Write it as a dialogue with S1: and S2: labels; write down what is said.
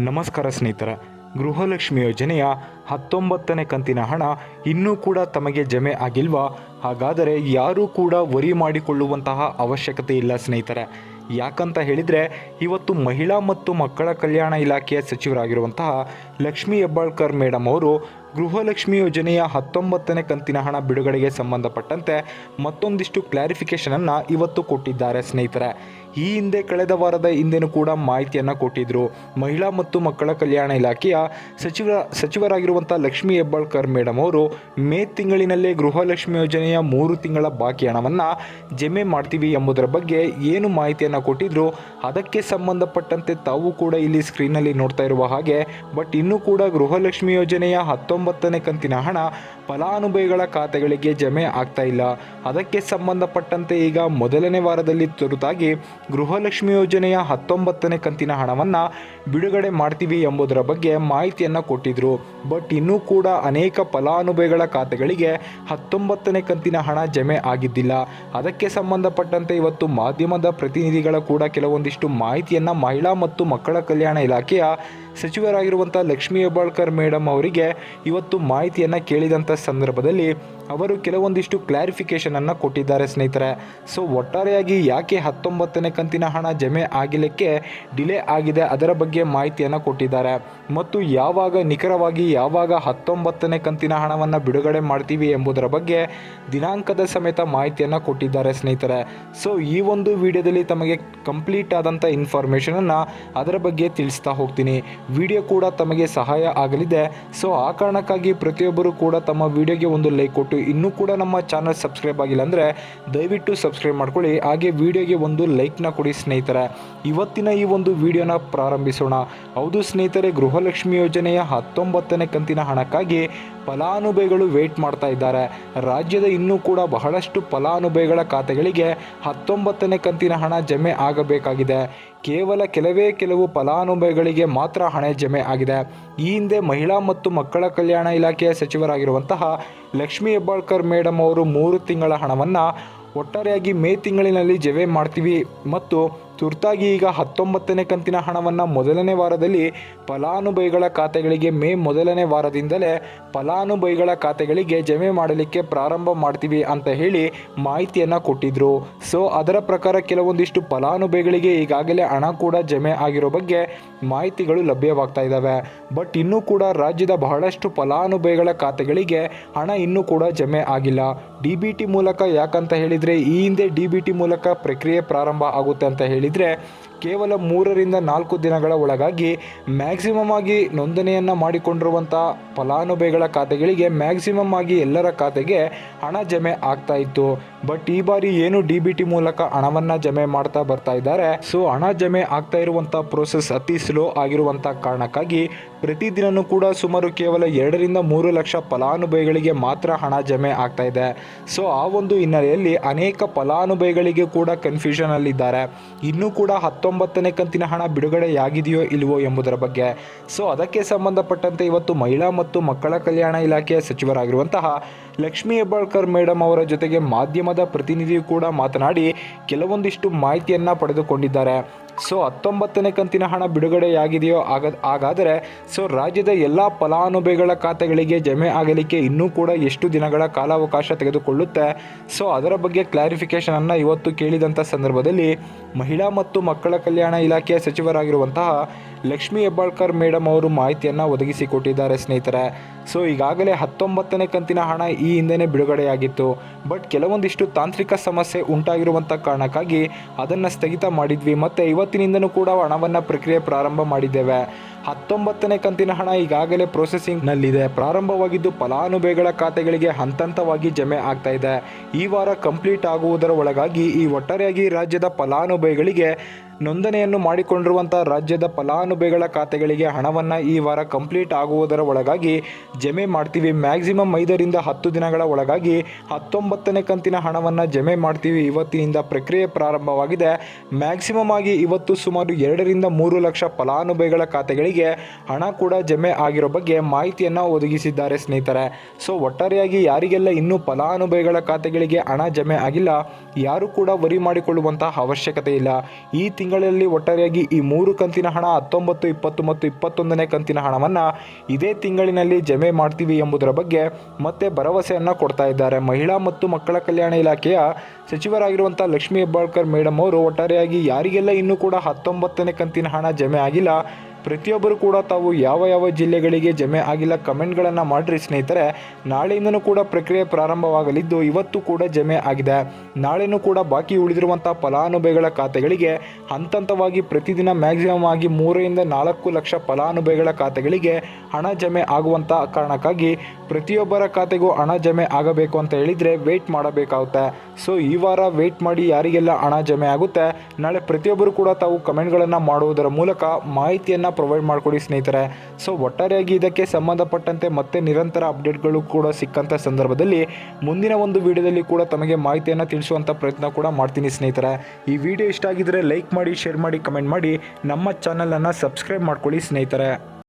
S1: ನಮಸ್ಕಾರ ಸ್ನೇಹಿತರೆ. ಗೃಹಲಕ್ಷ್ಮಿ ಯೋಜನೆಯ 19ನೇ ಕಂತಿನ ಹಣ ಇನ್ನೂ ಕೂಡ ತಮಗೆ ಜಮೆ ಆಗಿಲ್ವಾ? ಹಾಗಾದರೆ ಯಾರೂ ಕೂಡ ವರಿ ಮಾಡಿಕೊಳ್ಳುವಂತಹ ಅವಶ್ಯಕತೆ ಇಲ್ಲ ಸ್ನೇಹಿತರೆ. ಯಾಕಂತ ಹೇಳಿದರೆ ಇವತ್ತು ಮಹಿಳಾ ಮತ್ತು ಮಕ್ಕಳ ಕಲ್ಯಾಣ ಇಲಾಖೆಯ ಸಚಿವರಾಗಿರುವಂತಹ ಲಕ್ಷ್ಮೀ ಹೆಬ್ಬಾಳ್ಕರ್ ಮೇಡಮ್ ಅವರು ಗೃಹಲಕ್ಷ್ಮಿ ಯೋಜನೆಯ 19ನೇ ಕಂತಿನ ಹಣ ಬಿಡುಗಡೆಗೆ ಸಂಬಂಧಪಟ್ಟಂತೆ ಮತ್ತೊಂದಿಷ್ಟು ಕ್ಲಾರಿಫಿಕೇಷನನ್ನು ಇವತ್ತು ಕೊಟ್ಟಿದ್ದಾರೆ ಸ್ನೇಹಿತರೆ. ಈ ಹಿಂದೆ ಕಳೆದ ವಾರದ ಹಿಂದೆನೂ ಕೂಡ ಮಾಹಿತಿಯನ್ನು ಕೊಟ್ಟಿದ್ದರು. ಮಹಿಳಾ ಮತ್ತು ಮಕ್ಕಳ ಕಲ್ಯಾಣ ಇಲಾಖೆಯ ಸಚಿವರಾಗಿರುವಂಥ ಲಕ್ಷ್ಮೀ ಹೆಬ್ಬಾಳ್ಕರ್ ಮೇಡಮ್ ಅವರು ಮೇ ತಿಂಗಳಿನಲ್ಲೇ ಗೃಹಲಕ್ಷ್ಮಿ ಯೋಜನೆಯ 3 ತಿಂಗಳ ಬಾಕಿ ಹಣವನ್ನು ಜಮೆ ಮಾಡ್ತೀವಿ ಎಂಬುದರ ಬಗ್ಗೆ ಏನು ಮಾಹಿತಿಯನ್ನು ಕೊಟ್ಟಿದ್ರು, ಅದಕ್ಕೆ ಸಂಬಂಧಪಟ್ಟಂತೆ ತಾವು ಕೂಡ ಇಲ್ಲಿ ಸ್ಕ್ರೀನಲ್ಲಿ ನೋಡ್ತಾ ಇರುವ ಹಾಗೆ ಬಟ್ ಇನ್ನೂ ಕೂಡ ಗೃಹಲಕ್ಷ್ಮಿ ಯೋಜನೆಯ 19ನೇ ಕಂತಿನ ಹಣ ಫಲಾನುಭವಿಗಳ ಖಾತೆಗಳಿಗೆ ಜಮೆ ಆಗ್ತಾ ಇಲ್ಲ. ಅದಕ್ಕೆ ಸಂಬಂಧಪಟ್ಟಂತೆ ಈಗ ಮೊದಲನೇ ವಾರದಲ್ಲಿ ತುರ್ತಾಗಿ ಗೃಹಲಕ್ಷ್ಮಿ ಯೋಜನೆಯ 19ನೇ ಕಂತಿನ ಹಣವನ್ನು ಬಿಡುಗಡೆ ಮಾಡ್ತೀವಿ ಎಂಬುದರ ಬಗ್ಗೆ ಮಾಹಿತಿಯನ್ನು ಕೊಟ್ಟಿದ್ರು. ಬಟ್ ಇನ್ನೂ ಕೂಡ ಅನೇಕ ಫಲಾನುಭವಿಗಳ ಖಾತೆಗಳಿಗೆ 19ನೇ ಕಂತಿನ ಹಣ ಜಮೆ ಆಗಿದ್ದಿಲ್ಲ. ಅದಕ್ಕೆ ಸಂಬಂಧಪಟ್ಟಂತೆ ಇವತ್ತು ಮಾಧ್ಯಮದ ಪ್ರತಿನಿಧಿಗಳ ಕೂಡ ಕೆಲವೊಂದಿಷ್ಟು ಮಾಹಿತಿಯನ್ನು ಮಹಿಳಾ ಮತ್ತು ಮಕ್ಕಳ ಕಲ್ಯಾಣ ಇಲಾಖೆಯ ಸಚಿವರಾಗಿರುವಂಥ ಲಕ್ಷ್ಮೀ ಹೆಬ್ಬಾಳ್ಕರ್ ಮೇಡಮ್ ಅವರಿಗೆ ಇವತ್ತು ಮಾಹಿತಿಯನ್ನು ಕೇಳಿದಂಥ ಸಂದರ್ಭದಲ್ಲಿ ಅವರು ಕೆಲವೊಂದಿಷ್ಟು ಕ್ಲಾರಿಫಿಕೇಷನನ್ನು ಕೊಟ್ಟಿದ್ದಾರೆ ಸ್ನೇಹಿತರೆ. ಸೊ ಒಟ್ಟಾರೆಯಾಗಿ ಯಾಕೆ 19ನೇ ಕಂತಿನ ಹಣ ಜಮೆ ಆಗಲಿಕ್ಕೆ ಡಿಲೇ ಆಗಿದೆ ಅದರ ಬಗ್ಗೆ ಮಾಹಿತಿಯನ್ನು ಕೊಟ್ಟಿದ್ದಾರೆ. ಮತ್ತು ನಿಖರವಾಗಿ ಯಾವಾಗ 19ನೇ ಕಂತಿನ ಹಣವನ್ನು ಬಿಡುಗಡೆ ಮಾಡ್ತೀವಿ ಎಂಬುದರ ಬಗ್ಗೆ ದಿನಾಂಕದ ಸಮೇತ ಮಾಹಿತಿಯನ್ನು ಕೊಟ್ಟಿದ್ದಾರೆ ಸ್ನೇಹಿತರೆ. ಸೊ ಈ ಒಂದು ವಿಡಿಯೋದಲ್ಲಿ ತಮಗೆ ಕಂಪ್ಲೀಟ್ ಆದಂಥ ಇನ್ಫಾರ್ಮೇಷನನ್ನು ಅದರ ಬಗ್ಗೆ ತಿಳಿಸ್ತಾ ಹೋಗ್ತೀನಿ. ವಿಡಿಯೋ ಕೂಡ ತಮಗೆ ಸಹಾಯ ಆಗಲಿದೆ. ಸೊ ಆ ಕಾರಣಕ್ಕಾಗಿ ಪ್ರತಿಯೊಬ್ಬರು ಕೂಡ ತಮ್ಮ ವಿಡಿಯೋಗೆ ಒಂದು ಲೈಕ್ ಕೊಟ್ಟು ಇನ್ನೂ ಕೂಡ ನಮ್ಮ ಚಾನಲ್ ಸಬ್ಸ್ಕ್ರೈಬ್ ಆಗಿಲ್ಲ ಅಂದರೆ ದಯವಿಟ್ಟು ಸಬ್ಸ್ಕ್ರೈಬ್ ಮಾಡ್ಕೊಳ್ಳಿ. ಹಾಗೆ ವಿಡಿಯೋಗೆ ಒಂದು ಲೈಕ್ನ ಕೊಡಿ ಸ್ನೇಹಿತರೆ. ಇವತ್ತಿನ ಈ ಒಂದು ವಿಡಿಯೋನ ಪ್ರಾರಂಭಿಸೋಣ. ಹೌದು ಸ್ನೇಹಿತರೆ, ಗೃಹಲಕ್ಷ್ಮಿ ಯೋಜನೆಯ 19ನೇ ಕಂತಿನ ಹಣಕ್ಕಾಗಿ ಫಲಾನುಭವಿಗಳು ವೇಟ್ ಮಾಡ್ತಾ ಇದ್ದಾರೆ. ರಾಜ್ಯದ ಇನ್ನೂ ಕೂಡ ಬಹಳಷ್ಟು ಫಲಾನುಭವಿಗಳ ಖಾತೆಗಳಿಗೆ 19ನೇ ಕಂತಿನ ಹಣ ಜಮೆ ಆಗಬೇಕಾಗಿದೆ. ಕೇವಲ ಕೆಲವು ಫಲಾನುಭವಿಗಳಿಗೆ ಮಾತ್ರ ಹಣ ಜಮೆ ಆಗಿದೆ. ಈ ಹಿಂದೆ ಮಹಿಳಾ ಮತ್ತು ಮಕ್ಕಳ ಕಲ್ಯಾಣ ಇಲಾಖೆಯ ಸಚಿವರಾಗಿರುವಂತಹ ಲಕ್ಷ್ಮೀ ಹೆಬ್ಬಾಳ್ಕರ್ ಮೇಡಮ್ ಅವರು 3 ತಿಂಗಳ ಹಣವನ್ನು ಒಟ್ಟಾರೆಯಾಗಿ ಮೇ ತಿಂಗಳಿನಲ್ಲಿ ಜಮೆ ಮಾಡ್ತೀವಿ ಮತ್ತು ತುರ್ತಾಗಿ ಈಗ 19ನೇ ಕಂತಿನ ಹಣವನ್ನು ಮೊದಲನೇ ವಾರದಲ್ಲಿ ಫಲಾನುಭವಿಗಳ ಖಾತೆಗಳಿಗೆ ಮೇ ಮೊದಲನೇ ವಾರದಿಂದಲೇ ಫಲಾನುಭವಿಗಳ ಖಾತೆಗಳಿಗೆ ಜಮೆ ಮಾಡಲಿಕ್ಕೆ ಪ್ರಾರಂಭ ಮಾಡ್ತೀವಿ ಅಂತ ಹೇಳಿ ಮಾಹಿತಿಯನ್ನು ಕೊಟ್ಟಿದ್ದರು. ಸೊ ಅದರ ಪ್ರಕಾರ ಕೆಲವೊಂದಿಷ್ಟು ಫಲಾನುಭವಿಗಳಿಗೆ ಈಗಾಗಲೇ ಹಣ ಕೂಡ ಜಮೆ ಆಗಿರೋ ಬಗ್ಗೆ ಮಾಹಿತಿಗಳು ಲಭ್ಯವಾಗ್ತಾ ಇದ್ದಾವೆ. ಬಟ್ ಇನ್ನೂ ಕೂಡ ರಾಜ್ಯದ ಬಹಳಷ್ಟು ಫಲಾನುಭವಿಗಳ ಖಾತೆಗಳಿಗೆ ಹಣ ಇನ್ನೂ ಕೂಡ ಜಮೆ ಆಗಿಲ್ಲ. DBT ಮೂಲಕ, ಯಾಕಂತ ಹೇಳಿದರೆ ಈ ಹಿಂದೆ DBT ಮೂಲಕ ಪ್ರಕ್ರಿಯೆ ಪ್ರಾರಂಭ ಆಗುತ್ತೆ ಅಂತ ಹೇಳಿದರೆ ಕೇವಲ 3 ರಿಂದ 4 ದಿನಗಳ ಒಳಗಾಗಿ ಮ್ಯಾಕ್ಸಿಮಮ್ ಆಗಿ ನೋಂದಣಿಯನ್ನು ಮಾಡಿಕೊಂಡಿರುವಂಥ ಫಲಾನುಭವಿಗಳ ಖಾತೆಗಳಿಗೆ ಮ್ಯಾಕ್ಸಿಮಮ್ ಆಗಿ ಎಲ್ಲರ ಖಾತೆಗೆ ಹಣ ಜಮೆ ಆಗ್ತಾ ಇತ್ತು. ಬಟ್ ಈ ಬಾರಿ ಏನು DBT ಮೂಲಕ ಹಣವನ್ನು ಜಮೆ ಮಾಡ್ತಾ ಬರ್ತಾ ಇದ್ದಾರೆ. ಸೊ ಹಣ ಜಮೆ ಆಗ್ತಾ ಇರುವಂಥ ಪ್ರೋಸೆಸ್ ಅತಿ ಸ್ಲೋ ಆಗಿರುವಂಥ ಕಾರಣಕ್ಕಾಗಿ ಪ್ರತಿದಿನವೂ ಕೂಡ ಸುಮಾರು ಕೇವಲ 2 ರಿಂದ 3 ಲಕ್ಷ ಫಲಾನುಭವಿಗಳಿಗೆ ಮಾತ್ರ ಹಣ ಜಮೆ ಆಗ್ತಾ ಇದೆ. ಸೊ ಆ ಒಂದು ಹಿನ್ನೆಲೆಯಲ್ಲಿ ಅನೇಕ ಫಲಾನುಭವಿಗಳಿಗೆ ಕೂಡ ಕನ್ಫ್ಯೂಷನಲ್ಲಿದ್ದಾರೆ. ಇನ್ನೂ ಕೂಡ 19ನೇ ಕಂತಿನ ಹಣ ಬಿಡುಗಡೆಯಾಗಿದೆಯೋ ಇಲ್ವೋ ಎಂಬುದರ ಬಗ್ಗೆ. ಸೊ ಅದಕ್ಕೆ ಸಂಬಂಧಪಟ್ಟಂತೆ ಇವತ್ತು ಮಹಿಳಾ ಮತ್ತು ಮಕ್ಕಳ ಕಲ್ಯಾಣ ಇಲಾಖೆಯ ಸಚಿವರಾಗಿರುವಂತಹ ಲಕ್ಷ್ಮೀ ಹೆಬ್ಬಾಳ್ಕರ್ ಮೇಡಮ್ ಅವರ ಜೊತೆಗೆ ಮಾಧ್ಯಮದ ಪ್ರತಿನಿಧಿಯು ಕೂಡ ಮಾತನಾಡಿ ಕೆಲವೊಂದಿಷ್ಟು ಮಾಹಿತಿಯನ್ನು ಪಡೆದುಕೊಂಡಿದ್ದಾರೆ. ಸೊ 19ನೇ ಕಂತಿನ ಹಣ ಬಿಡುಗಡೆಯಾಗಿದೆಯೋ ಹಾಗಾದರೆ ಸೊ ರಾಜ್ಯದ ಎಲ್ಲ ಫಲಾನುಭವಿಗಳ ಖಾತೆಗಳಿಗೆ ಜಮೆ ಆಗಲಿಕ್ಕೆ ಇನ್ನೂ ಕೂಡ ಎಷ್ಟು ದಿನಗಳ ಕಾಲಾವಕಾಶ ತೆಗೆದುಕೊಳ್ಳುತ್ತೆ. ಸೊ ಅದರ ಬಗ್ಗೆ ಕ್ಲಾರಿಫಿಕೇಷನನ್ನು ಇವತ್ತು ಕೇಳಿದಂಥ ಸಂದರ್ಭದಲ್ಲಿ ಮಹಿಳಾ ಮತ್ತು ಮಕ್ಕಳ ಕಲ್ಯಾಣ ಇಲಾಖೆಯ ಸಚಿವರಾಗಿರುವಂತಹ ಲಕ್ಷ್ಮೀ ಹೆಬ್ಬಾಳ್ಕರ್ ಮೇಡಮ್ ಅವರು ಮಾಹಿತಿಯನ್ನು ಒದಗಿಸಿಕೊಟ್ಟಿದ್ದಾರೆ ಸ್ನೇಹಿತರೆ. ಸೊ ಈಗಾಗಲೇ 19ನೇ ಕಂತಿನ ಹಣ ಈ ಹಿಂದೆಯೇ ಬಿಡುಗಡೆಯಾಗಿತ್ತು. ಬಟ್ ಕೆಲವೊಂದಿಷ್ಟು ತಾಂತ್ರಿಕ ಸಮಸ್ಯೆ ಉಂಟಾಗಿರುವಂಥ ಕಾರಣಕ್ಕಾಗಿ ಅದನ್ನು ಸ್ಥಗಿತ ಮಾಡಿದ್ವಿ ಮತ್ತು ಇವತ್ತಿನಿಂದನೂ ಕೂಡ ಹಣವನ್ನು ಪ್ರಕ್ರಿಯೆ ಪ್ರಾರಂಭ ಮಾಡಿದ್ದೇವೆ. 19ನೇ ಕಂತಿನ ಹಣ ಈಗಾಗಲೇ ಪ್ರೊಸೆಸಿಂಗ್ನಲ್ಲಿದೆ. ಪ್ರಾರಂಭವಾಗಿದ್ದು ಫಲಾನುಭವಿಗಳ ಖಾತೆಗಳಿಗೆ ಹಂತವಾಗಿ ಜಮೆ ಆಗ್ತಾ ಇದೆ. ಈ ವಾರ ಕಂಪ್ಲೀಟ್ ಆಗುವುದರ ಒಳಗಾಗಿ ಈ ಒಟ್ಟಾರೆಯಾಗಿ ರಾಜ್ಯದ ಫಲಾನುಭವಿಗಳಿಗೆ ನೋಂದಣಿಯನ್ನು ಮಾಡಿಕೊಂಡಿರುವಂಥ ರಾಜ್ಯದ ಫಲಾನುಭವಿಗಳ ಖಾತೆಗಳಿಗೆ ಹಣವನ್ನು ಈ ವಾರ ಕಂಪ್ಲೀಟ್ ಆಗುವುದರ ಒಳಗಾಗಿ ಜಮೆ ಮಾಡ್ತೀವಿ. ಮ್ಯಾಕ್ಸಿಮಮ್ 5ರಿಂದ 10 ದಿನಗಳ ಒಳಗಾಗಿ 19ನೇ ಕಂತಿನ ಹಣವನ್ನು ಜಮೆ ಮಾಡ್ತೀವಿ. ಇವತ್ತಿನಿಂದ ಪ್ರಕ್ರಿಯೆ ಪ್ರಾರಂಭವಾಗಿದೆ. ಮ್ಯಾಕ್ಸಿಮಮ್ ಆಗಿ ಇವತ್ತು ಸುಮಾರು 2ರಿಂದ 3 ಲಕ್ಷ ಫಲಾನುಭವಿಗಳ ಖಾತೆಗಳಿಗೆ ಹಣ ಕೂಡ ಜಮೆ ಆಗಿರೋ ಬಗ್ಗೆ ಮಾಹಿತಿಯನ್ನು ಒದಗಿಸಿದ್ದಾರೆ ಸ್ನೇಹಿತರೆ. ಸೊ ಒಟ್ಟಾರೆಯಾಗಿ ಯಾರಿಗೆಲ್ಲ ಇನ್ನೂ ಫಲಾನುಭವಿಗಳ ಖಾತೆಗಳಿಗೆ ಹಣ ಜಮೆ ಆಗಿಲ್ಲ, ಯಾರು ಕೂಡ ವರಿ ಮಾಡಿಕೊಳ್ಳುವಂತಹ ಅವಶ್ಯಕತೆ ಇಲ್ಲ. ಈ ತಿಂಗಳಲ್ಲಿ ಒಟ್ಟಾರೆಯಾಗಿ ಈ 3 ಕಂತಿನ ಹಣ 19, 20 ಮತ್ತು 21ನೇ ಕಂತಿನ ಹಣವನ್ನು ಇದೇ ತಿಂಗಳಿನಲ್ಲಿ ಜಮೆ ಮಾಡ್ತೀವಿ ಎಂಬುದರ ಬಗ್ಗೆ ಮತ್ತೆ ಭರವಸೆಯನ್ನು ಕೊಡ್ತಾ ಇದ್ದಾರೆ. ಮಹಿಳಾ ಮತ್ತು ಮಕ್ಕಳ ಕಲ್ಯಾಣ ಇಲಾಖೆಯ ಸಚಿವರಾಗಿರುವಂಥ ಲಕ್ಷ್ಮೀ ಹೆಬ್ಬಾಳ್ಕರ್ ಮೇಡಮ್ ಅವರು ಒಟ್ಟಾರೆಯಾಗಿ ಯಾರಿಗೆಲ್ಲ ಇನ್ನೂ ಕೂಡ 19ನೇ ಕಂತಿನ ಹಣ ಜಮೆ ಆಗಿಲ್ಲ, ಪ್ರತಿಯೊಬ್ಬರು ಕೂಡ ತಾವು ಯಾವ ಯಾವ ಜಿಲ್ಲೆಗಳಿಗೆ ಜಮೆ ಆಗಿಲ್ಲ ಕಮೆಂಟ್ಗಳನ್ನು ಮಾಡಿರಿ ಸ್ನೇಹಿತರೆ. ನಾಳೆಯಿಂದನೂ ಕೂಡ ಪ್ರಕ್ರಿಯೆ ಪ್ರಾರಂಭವಾಗಲಿದ್ದು ಇವತ್ತು ಕೂಡ ಜಮೆ ಆಗಿದೆ. ನಾಳೆನೂ ಕೂಡ ಬಾಕಿ ಉಳಿದಿರುವಂಥ ಫಲಾನುಭವಿಗಳ ಖಾತೆಗಳಿಗೆ ಹಂತವಾಗಿ ಪ್ರತಿದಿನ ಮ್ಯಾಕ್ಸಿಮಮ್ ಆಗಿ 3ರಿಂದ 4 ಲಕ್ಷ ಫಲಾನುಭವಿಗಳ ಖಾತೆಗಳಿಗೆ ಹಣ ಜಮೆ ಆಗುವಂಥ ಕಾರಣಕ್ಕಾಗಿ ಪ್ರತಿಯೊಬ್ಬರ ಖಾತೆಗೂ ಹಣ ಜಮೆ ಆಗಬೇಕು ಅಂತ ಹೇಳಿದರೆ ವೆಯ್ಟ್ ಮಾಡಬೇಕಾಗುತ್ತೆ. ಸೊ ಈ ವಾರ ವೆಯ್ಟ್ ಮಾಡಿ ಯಾರಿಗೆಲ್ಲ ಹಣ ಜಮೆ ಆಗುತ್ತೆ, ನಾಳೆ ಪ್ರತಿಯೊಬ್ಬರು ಕೂಡ ತಾವು ಕಮೆಂಟ್ಗಳನ್ನು ಮಾಡುವುದರ ಮೂಲಕ ಮಾಹಿತಿಯನ್ನು ಪ್ರೊವೈಡ್ ಮಾಡಿಕೊಡಿ ಸ್ನೇಹಿತರೆ. ಸೊ ಒಟ್ಟಾರೆಯಾಗಿ ಇದಕ್ಕೆ ಸಂಬಂಧಪಟ್ಟಂತೆ ಮತ್ತೆ ನಿರಂತರ ಅಪ್ಡೇಟ್ಗಳು ಕೂಡ ಸಿಕ್ಕಂಥ ಸಂದರ್ಭದಲ್ಲಿ ಮುಂದಿನ ಒಂದು ವಿಡಿಯೋದಲ್ಲಿ ಕೂಡ ತಮಗೆ ಮಾಹಿತಿಯನ್ನು ತಿಳಿಸುವಂಥ ಪ್ರಯತ್ನ ಕೂಡ ಮಾಡ್ತೀನಿ ಸ್ನೇಹಿತರೆ. ಈ ವಿಡಿಯೋ ಇಷ್ಟ ಆಗಿದ್ದರೆ ಲೈಕ್ ಮಾಡಿ, ಶೇರ್ ಮಾಡಿ, ಕಮೆಂಟ್ ಮಾಡಿ, ನಮ್ಮ ಚಾನಲನ್ನು ಸಬ್ಸ್ಕ್ರೈಬ್ ಮಾಡ್ಕೊಳ್ಳಿ ಸ್ನೇಹಿತರೆ.